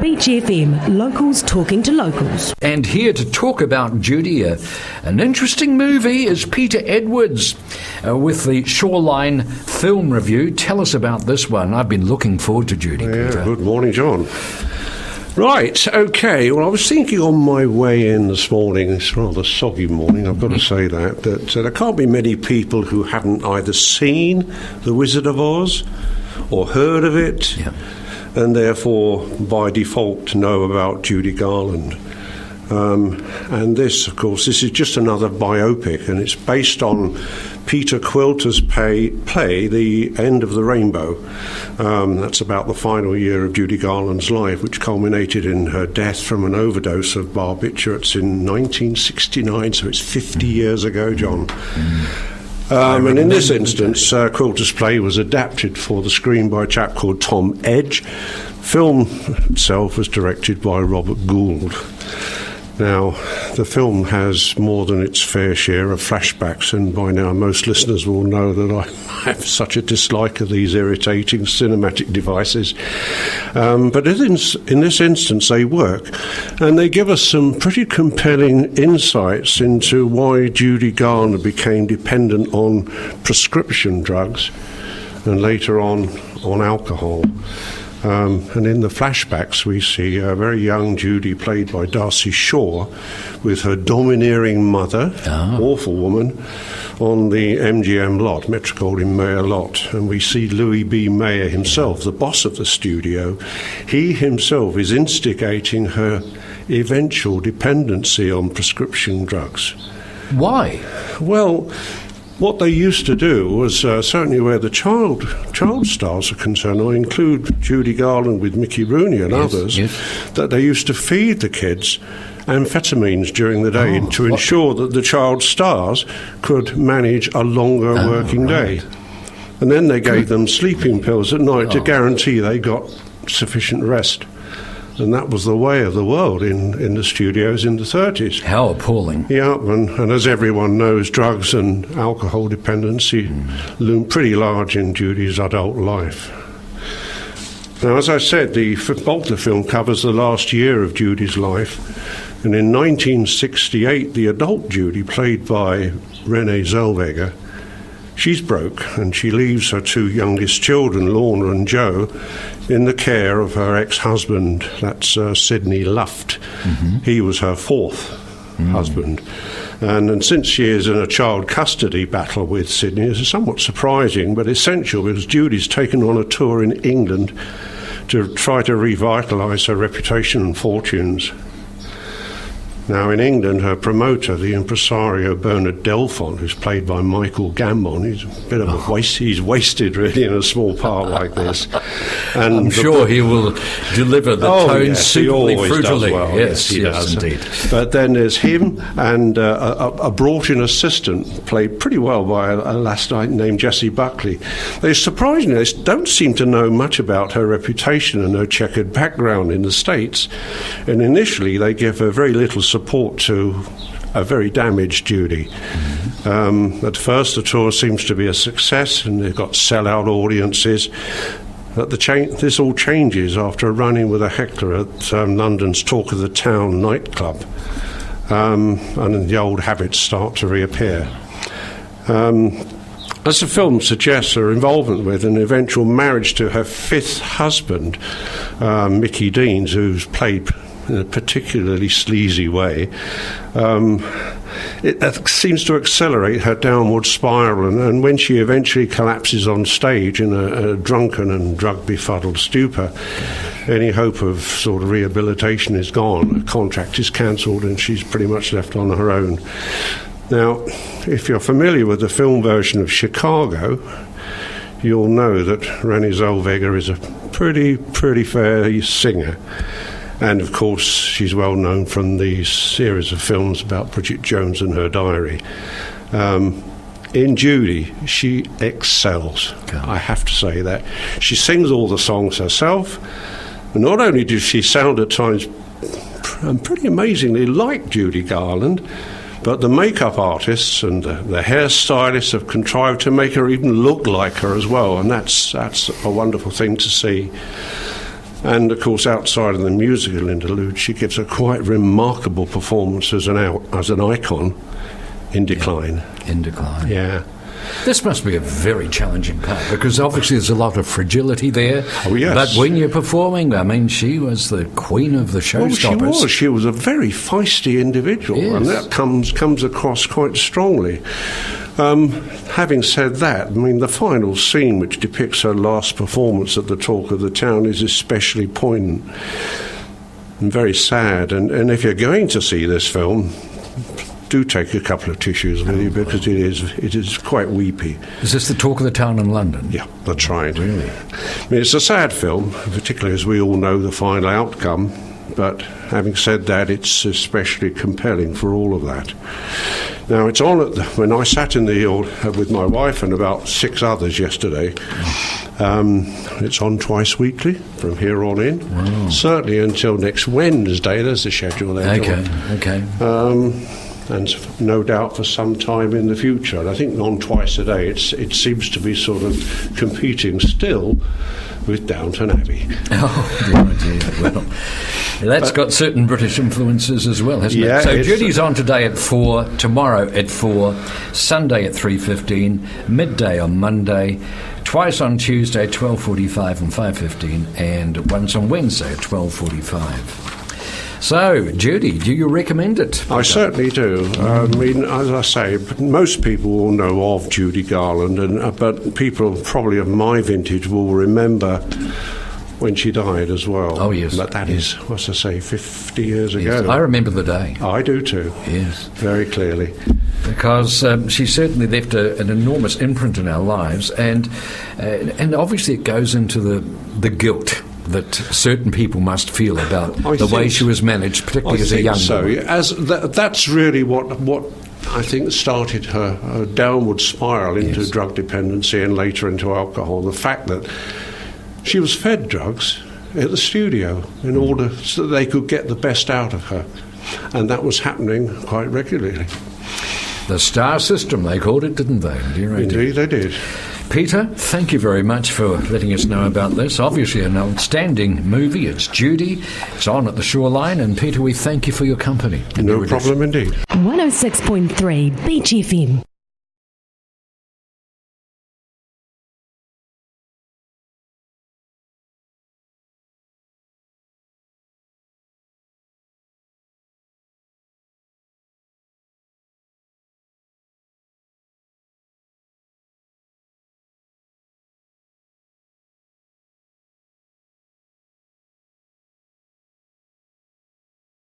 Beach FM, locals talking to locals. And here to talk about Judy, an interesting movie, is Peter Edwards with the Shoreline Film Review. Tell us about this one. I've been looking forward to Judy, Peter. Good morning, John. Right, okay. Well, I was thinking on my way in this morning, it's a rather soggy morning, I've got to say that there can't be many people who haven't either seen The Wizard of Oz or heard of it, and therefore, by default, know about Judy Garland. And this, of course, this is just another biopic, and it's based on Peter Quilter's play, The End of the Rainbow. That's about the final year of Judy Garland's life, which culminated in her death from an overdose of barbiturates in 1969, so it's 50 years ago, John. And in this instance, Quilter's play was adapted for the screen by a chap called Tom Edge. Film itself was directed by Robert Gould. Now, the film has more than its fair share of flashbacks, and by now most listeners will know that I have such a dislike of these irritating cinematic devices. But in this instance, they work, and they give us some pretty compelling insights into why Judy Garland became dependent on prescription drugs and later on alcohol. And in the flashbacks, we see a very young Judy, played by Darcy Shaw, with her domineering mother, awful woman, on the MGM lot, Metro-Goldwyn-Mayer lot. And we see Louis B. Mayer himself, the boss of the studio. He himself is instigating her eventual dependency on prescription drugs. Why? Well, what they used to do was, certainly where the child stars are concerned, I include Judy Garland with Mickey Rooney and others, that they used to feed the kids amphetamines during the day to ensure that the child stars could manage a longer working day. And then they gave them sleeping pills at night to guarantee they got sufficient rest. And that was the way of the world in the studios in the 30s. How appalling. Yeah, and as everyone knows, drugs and alcohol dependency loom pretty large in Judy's adult life. Now, as I said, the Bolter film covers the last year of Judy's life. And in 1968, the adult Judy, played by Renee Zellweger, she's broke, and she leaves her two youngest children, Lorna and Joe, in the care of her ex-husband, that's Sidney Luft. He was her fourth husband. And since she is in a child custody battle with Sidney, it's somewhat surprising but essential, because Judy's taken on a tour in England to try to revitalise her reputation and fortunes. Now, in England, her promoter, the impresario Bernard Delphon, who's played by Michael Gambon, he's a bit of a waste. He's wasted, really, in a small part like this. And I'm sure he will deliver the tone suitably, frugally. Well. Yes, he does indeed. But then there's him and a brought-in assistant, played pretty well by a lass named Jessie Buckley. They surprisingly don't seem to know much about her reputation and her checkered background in the States. And initially, they give her very little support to a very damaged Judy. At first, the tour seems to be a success, and they've got sellout audiences. But this all changes after a run-in with a heckler at London's Talk of the Town nightclub, and the old habits start to reappear. As the film suggests, her involvement with an eventual marriage to her fifth husband, Mickey Deans, who's played in a particularly sleazy way, it seems to accelerate her downward spiral, and when she eventually collapses on stage in a drunken and drug-befuddled stupor, any hope of sort of rehabilitation is gone. The contract is cancelled, and she's pretty much left on her own. Now, if you're familiar with the film version of Chicago, you'll know that Renée Zellweger is a pretty fair singer. And, of course, she's well known from the series of films about Bridget Jones and her diary. In Judy, she excels. I have to say that. She sings all the songs herself. Not only does she sound at times pretty amazingly like Judy Garland, but the makeup artists and the hairstylists have contrived to make her even look like her as well, and that's a wonderful thing to see. And, of course, outside of the musical interlude, she gives a quite remarkable performance as an icon in decline. In decline. Yeah. This must be a very challenging part, because obviously there's a lot of fragility there. Oh, yes. But when you're performing, I mean, she was the queen of the showstoppers. She was a very feisty individual, yes. And that comes across quite strongly. Having said that, I mean, the final scene, which depicts her last performance at the Talk of the Town, is especially poignant and very sad. And if you're going to see this film, do take a couple of tissues with you, because it is quite weepy. Is this the Talk of the Town in London? Yeah, that's right. Really? I mean, it's a sad film, particularly as we all know the final outcome. But having said that, it's especially compelling for all of that. Now, it's on when I sat in the with my wife and about 6 others yesterday. It's on twice weekly from here on in. Wow. Certainly until next Wednesday. There's the schedule there. Okay. And no doubt for some time in the future. And I think on twice a day, it seems to be sort of competing still with Downton Abbey. Oh, dear. Well, that's got certain British influences as well, hasn't it? So Judy's on today at 4, tomorrow at 4, Sunday at 3:15, midday on Monday, twice on Tuesday, 12:45 and 5:15, and once on Wednesday at 12:45. So, Judy, do you recommend it? I certainly do. I mean, as I say, most people will know of Judy Garland, but people probably of my vintage will remember when she died as well. Oh, yes. But that is, what's I say, 50 years Yes, ago. I remember the day. I do too. Yes. Very clearly. Because she certainly left an enormous imprint in our lives, and obviously it goes into the guilt that certain people must feel about the way she was managed, particularly as a young woman. That's really what I think started her downward spiral into drug dependency and later into alcohol. The fact that she was fed drugs at the studio in order so that they could get the best out of her, and that was happening quite regularly. The star system, they called it, didn't they? Indeed, they did. Peter, thank you very much for letting us know about this. Obviously an outstanding movie. It's Judy. It's on at the Shoreline. And Peter, we thank you for your company. No problem indeed. 106.3 Beach FM.